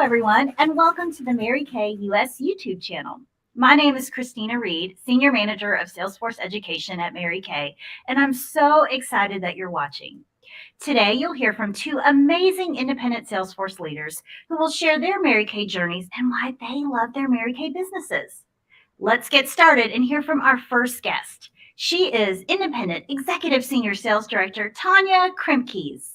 everyone, and welcome to the Mary Kay US YouTube channel. My name is Christina Reed, Senior Manager of Salesforce Education at Mary Kay, and I'm so excited that you're watching. Today, you'll hear from two amazing independent Salesforce leaders who will share their Mary Kay journeys and why they love their Mary Kay businesses. Let's get started and hear from our first guest. She is Independent Executive Senior Sales Director Tawnya Krempges.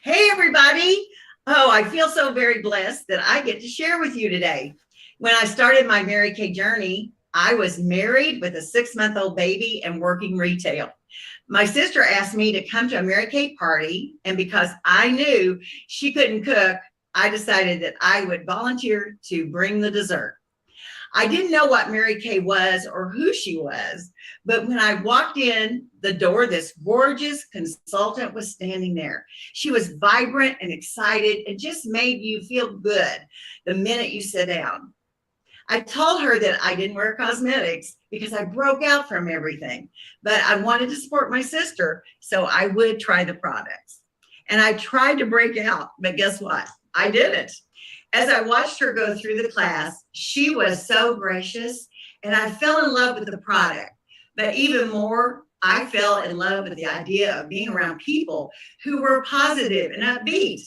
Hey, everybody. Oh, I feel so very blessed that I get to share with you today. When I started my Mary Kay journey, I was married with a 6-month-old baby and working retail. My sister asked me to come to a Mary Kay party, and because I knew she couldn't cook, I decided that I would volunteer to bring the dessert. I didn't know what Mary Kay was or who she was, but when I walked in the door, this gorgeous consultant was standing there. She was vibrant and excited and just made you feel good the minute you sit down. I told her that I didn't wear cosmetics because I broke out from everything, but I wanted to support my sister, so I would try the products. And I tried to break out, but guess what? I didn't. As I watched her go through the class, she was so gracious, and I fell in love with the product. But even more, I fell in love with the idea of being around people who were positive and upbeat.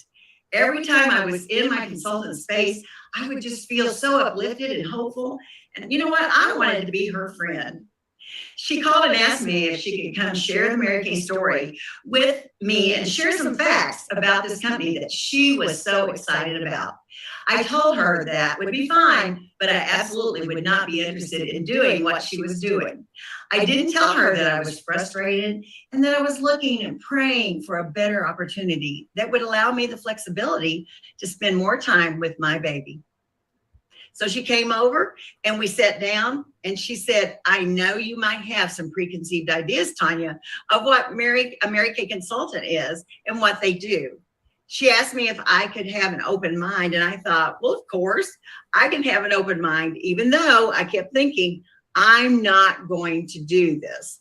Every time I was in my consultant space, I would just feel so uplifted and hopeful. And you know what? I wanted to be her friend. She called and asked me if she could come share the Mary Kay story with me and share some facts about this company that she was so excited about. I told her that would be fine, but I absolutely would not be interested in doing what she was doing. I didn't tell her that I was frustrated and that I was looking and praying for a better opportunity that would allow me the flexibility to spend more time with my baby. So she came over and we sat down, and she said, I know you might have some preconceived ideas, Tawnya, of what a Mary Kay consultant is and what they do. She asked me if I could have an open mind, and I thought, well, of course, I can have an open mind, even though I kept thinking, I'm not going to do this.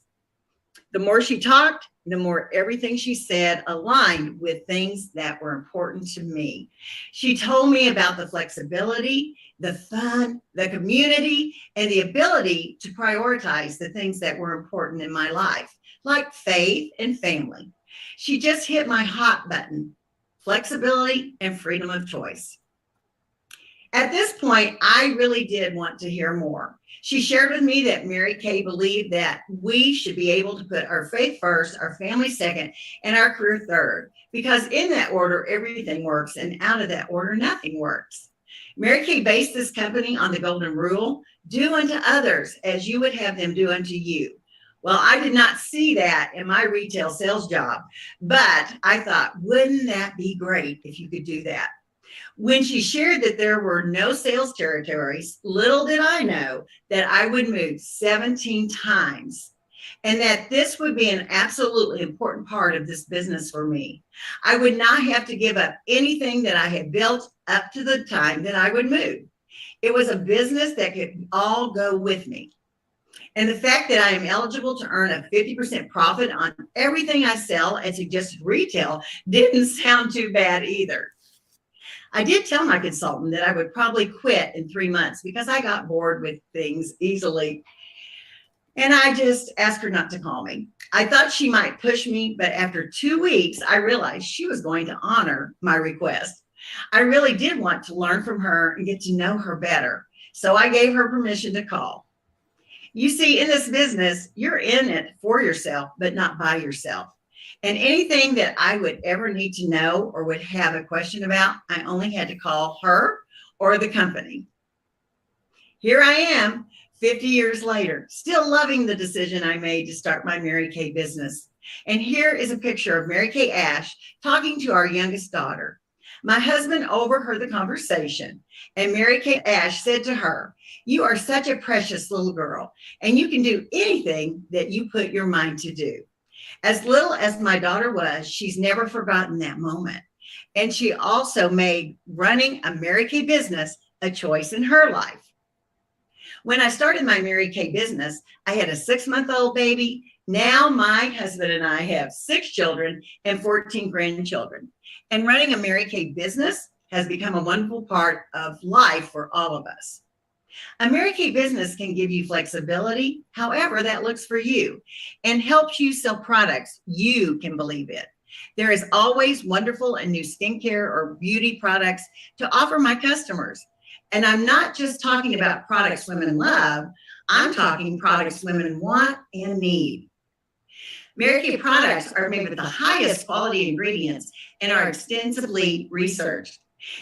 The more she talked, the more everything she said aligned with things that were important to me. She told me about the flexibility, the fun, the community, and the ability to prioritize the things that were important in my life, like faith and family. She just hit my hot button: flexibility and freedom of choice. At this point, I really did want to hear more. She shared with me that Mary Kay believed that we should be able to put our faith first, our family second, and our career third, because in that order, everything works, and out of that order, nothing works. Mary Kay based this company on the golden rule: do unto others as you would have them do unto you. Well, I did not see that in my retail sales job, but I thought, wouldn't that be great if you could do that? When she shared that there were no sales territories, little did I know that I would move 17 times and that this would be an absolutely important part of this business for me. I would not have to give up anything that I had built up to the time that I would move. It was a business that could all go with me. And the fact that I am eligible to earn a 50% profit on everything I sell at suggested retail didn't sound too bad either. I did tell my consultant that I would probably quit in 3 months because I got bored with things easily. And I just asked her not to call me. I thought she might push me, but after 2 weeks, I realized she was going to honor my request. I really did want to learn from her and get to know her better, so I gave her permission to call. You see, in this business, you're in it for yourself, but not by yourself. And anything that I would ever need to know or would have a question about, I only had to call her or the company. Here I am, 50 years later, still loving the decision I made to start my Mary Kay business. And here is a picture of Mary Kay Ash talking to our youngest daughter. My husband overheard the conversation, and Mary Kay Ash said to her, "You are such a precious little girl, and you can do anything that you put your mind to do." As little as my daughter was, she's never forgotten that moment. And she also made running a Mary Kay business a choice in her life. When I started my Mary Kay business, I had a 6-month-old baby. Now my husband and I have 6 children and 14 grandchildren. And running a Mary Kay business has become a wonderful part of life for all of us. A Mary Kay business can give you flexibility, however that looks for you, and helps you sell products you can believe in. There is always wonderful and new skincare or beauty products to offer my customers. And I'm not just talking about products women love, I'm talking products women want and need. Mary Kay products are made with the highest quality ingredients and are extensively researched.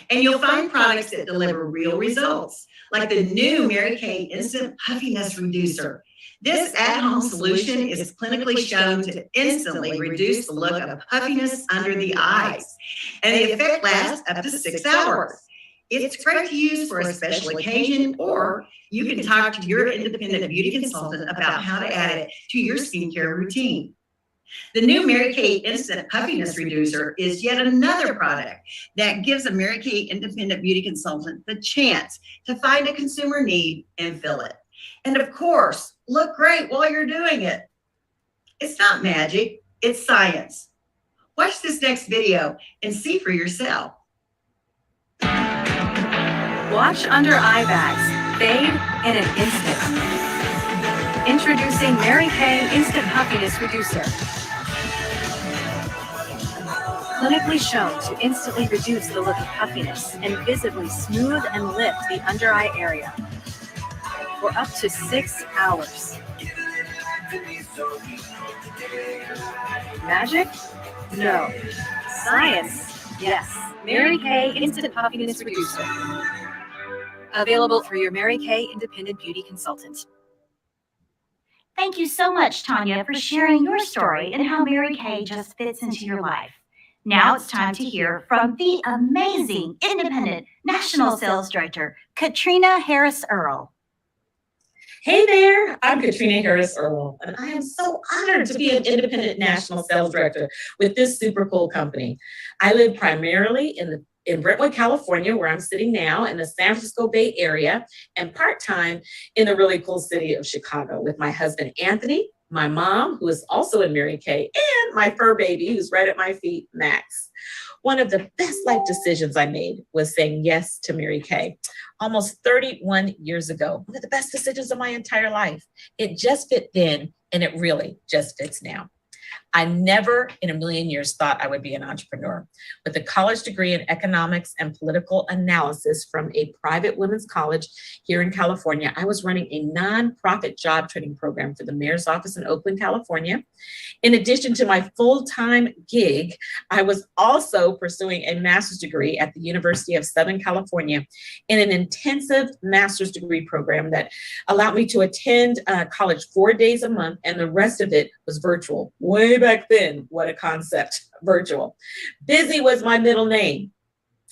And you'll find products that deliver real results, like the new Mary Kay Instant Puffiness Reducer. This at-home solution is clinically shown to instantly reduce the look of puffiness under the eyes, and the effect lasts up to 6 hours. It's great to use for a special occasion, or you can talk to your independent beauty consultant about how to add it to your skincare routine. The new Mary Kay Instant Puffiness Reducer is yet another product that gives a Mary Kay independent beauty consultant the chance to find a consumer need and fill it. And of course, look great while you're doing it. It's not magic, it's science. Watch this next video and see for yourself. Watch under eye bags fade in an instant. Introducing Mary Kay Instant Puffiness Reducer. Clinically shown to instantly reduce the look of puffiness and visibly smooth and lift the under eye area for up to 6 hours. Magic? No. Science? Yes. Mary Kay Instant Puffiness Reducer. Available through your Mary Kay Independent Beauty Consultant. Thank you so much, Tawnya, for sharing your story and how Mary Kay just fits into your life. Now it's time to hear from the amazing independent national sales director, Caterina Harris-Earl. Hey there, I'm Caterina Harris-Earl, and I am so honored to be an independent national sales director with this super cool company. I live primarily in Brentwood, California, where I'm sitting now in the San Francisco Bay Area, and part-time in the really cool city of Chicago with my husband, Anthony, my mom, who is also in Mary Kay, and my fur baby, who's right at my feet, Max. One of the best life decisions I made was saying yes to Mary Kay. Almost 31 years ago, one of the best decisions of my entire life. It just fit then, and it really just fits now. I never in a million years thought I would be an entrepreneur. With a college degree in economics and political analysis from a private women's college here in California, I was running a nonprofit job training program for the mayor's office in Oakland, California. In addition to my full-time gig, I was also pursuing a master's degree at the University of Southern California in an intensive master's degree program that allowed me to attend college 4 days a month, and the rest of it was virtual. Way back then, what a concept, virtual. Busy was my middle name.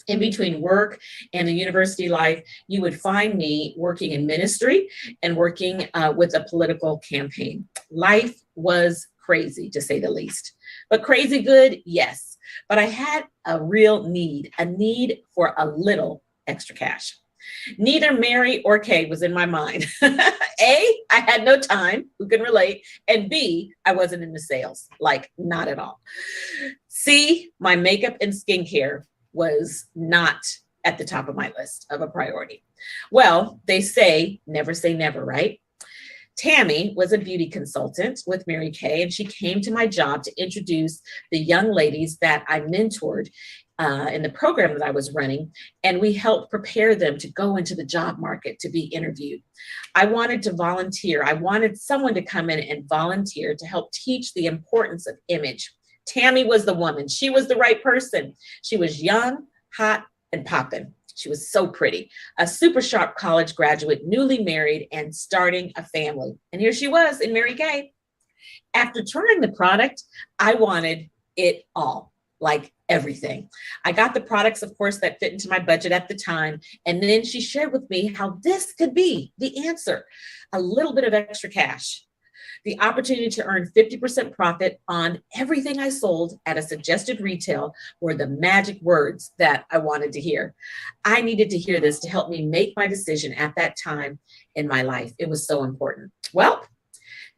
In between work and the university life, you would find me working in ministry and working with a political campaign. Life was crazy, to say the least. But crazy good, yes. But I had a real need, a need for a little extra cash. Neither Mary or Kay was in my mind. A, I had no time, who can relate, and B, I wasn't into sales, like not at all. C, my makeup and skincare was not at the top of my list of a priority. Well, they say never, right? Tammy was a beauty consultant with Mary Kay, and she came to my job to introduce the young ladies that I mentored in the program that I was running, and we helped prepare them to go into the job market to be interviewed. I wanted to volunteer. I wanted someone to come in and volunteer to help teach the importance of image. Tammy was the woman. She was the right person. She was young, hot, and poppin'. She was so pretty, a super sharp college graduate, newly married, and starting a family. And here she was in Mary Kay. After trying the product, I wanted it all, like everything. I got the products, of course, that fit into my budget at the time. And then she shared with me how this could be the answer, a little bit of extra cash. The opportunity to earn 50% profit on everything I sold at a suggested retail were the magic words that I wanted to hear. I needed to hear this to help me make my decision at that time in my life. It was so important. Well,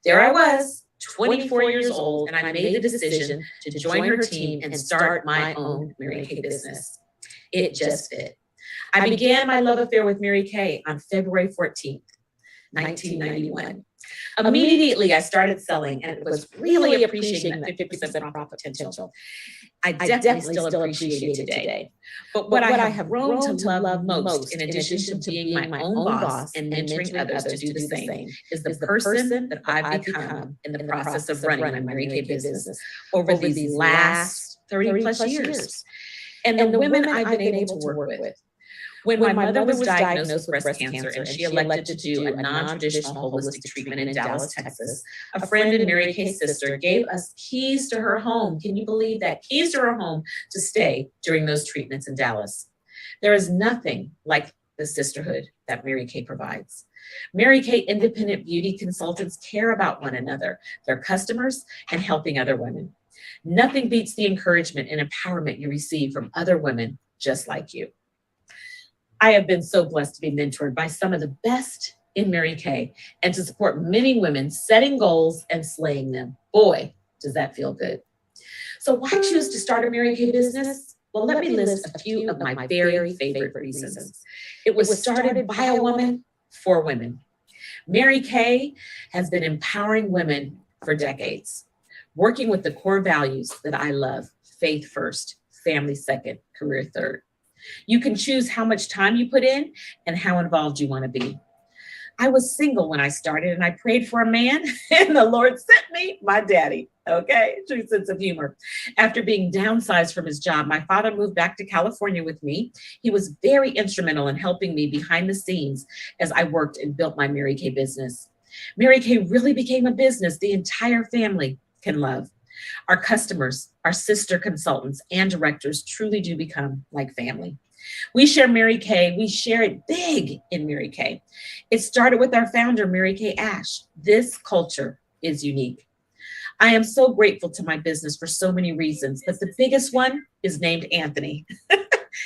there I was, 24 years old, and I made the decision to join her team and start my own Mary Kay business. It just fit. I began my love affair with Mary Kay on February 14th, 1991. Immediately, I started selling and was really appreciating that 50% profit potential. I definitely still appreciate it today. But what I have grown to love most, in addition to being my own boss and mentoring others to do the same, is the person that I've become in the process of running my Mary Kay business over these last 30 plus years. And the women I've been able to work with. When my mother was diagnosed with breast cancer and she elected to do a non-traditional holistic treatment in Dallas, Texas, a friend and Mary Kay's sister gave us keys to her home. Can you believe that? Keys to her home to stay during those treatments in Dallas. There is nothing like the sisterhood that Mary Kay provides. Mary Kay independent beauty consultants care about one another, their customers, and helping other women. Nothing beats the encouragement and empowerment you receive from other women just like you. I have been so blessed to be mentored by some of the best in Mary Kay and to support many women setting goals and slaying them. Boy, does that feel good. So why choose to start a Mary Kay business? Well, let me list a few of my very favorite reasons. It was started by a woman for women. Mary Kay has been empowering women for decades, working with the core values that I love: faith first, family second, career third. You can choose how much time you put in and how involved you want to be. I was single when I started and I prayed for a man and the Lord sent me my daddy. Okay, true sense of humor. After being downsized from his job, my father moved back to California with me. He was very instrumental in helping me behind the scenes as I worked and built my Mary Kay business. Mary Kay really became a business the entire family can love. Our customers, our sister consultants, and directors truly do become like family. We share Mary Kay. We share it big in Mary Kay. It started with our founder, Mary Kay Ash. This culture is unique. I am so grateful to my business for so many reasons, but the biggest one is named Anthony.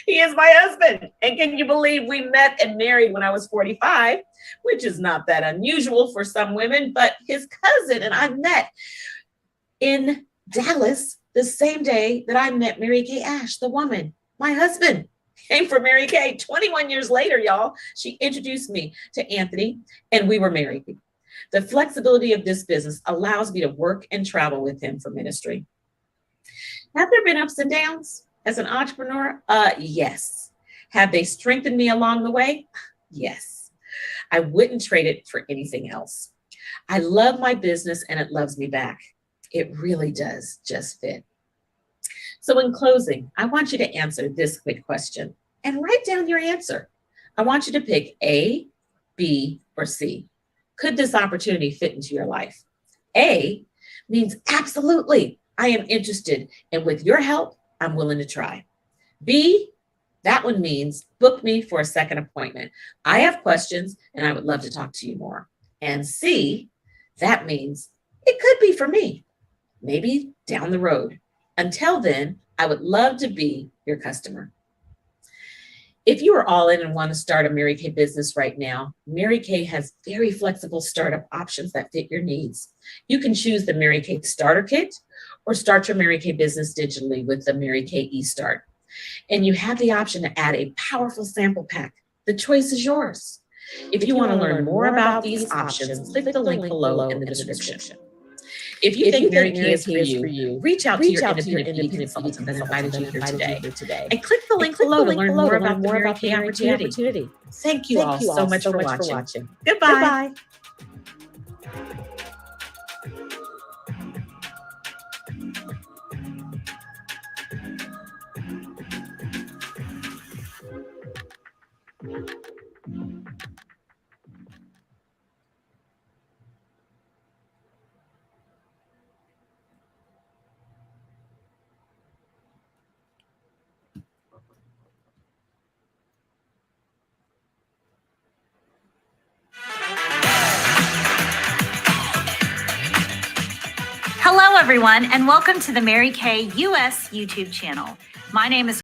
He is my husband. And can you believe we met and married when I was 45, which is not that unusual for some women, but his cousin and I met in Dallas the same day that I met Mary Kay Ash, the woman. My husband came from Mary Kay 21 years later, y'all. She introduced me to Anthony and we were married. The flexibility of this business allows me to work and travel with him for ministry. Have there been ups and downs as an entrepreneur? Yes. Have they strengthened me along the way? Yes. I wouldn't trade it for anything else. I love my business and it loves me back. It really does just fit. So in closing, I want you to answer this quick question and write down your answer. I want you to pick A, B, or C. Could this opportunity fit into your life? A means absolutely, I am interested, and with your help, I'm willing to try. B, that one means book me for a second appointment. I have questions and I would love to talk to you more. And C, that means it could be for me. Maybe down the road. Until then, I would love to be your customer. If you are all in and want to start a Mary Kay business right now, Mary Kay has very flexible startup options that fit your needs. You can choose the Mary Kay Starter Kit or start your Mary Kay business digitally with the Mary Kay eStart. And you have the option to add a powerful sample pack. The choice is yours. If you want to learn more about these options, click the link below in the description. If you think Mary Kay is for you, reach out to your independent beauty consultant that invited you here today. And click the link below to learn more about the Mary Kay opportunity. Thank you all so much for watching. Goodbye. Hello, everyone, and welcome to the Mary Kay US YouTube channel. My name is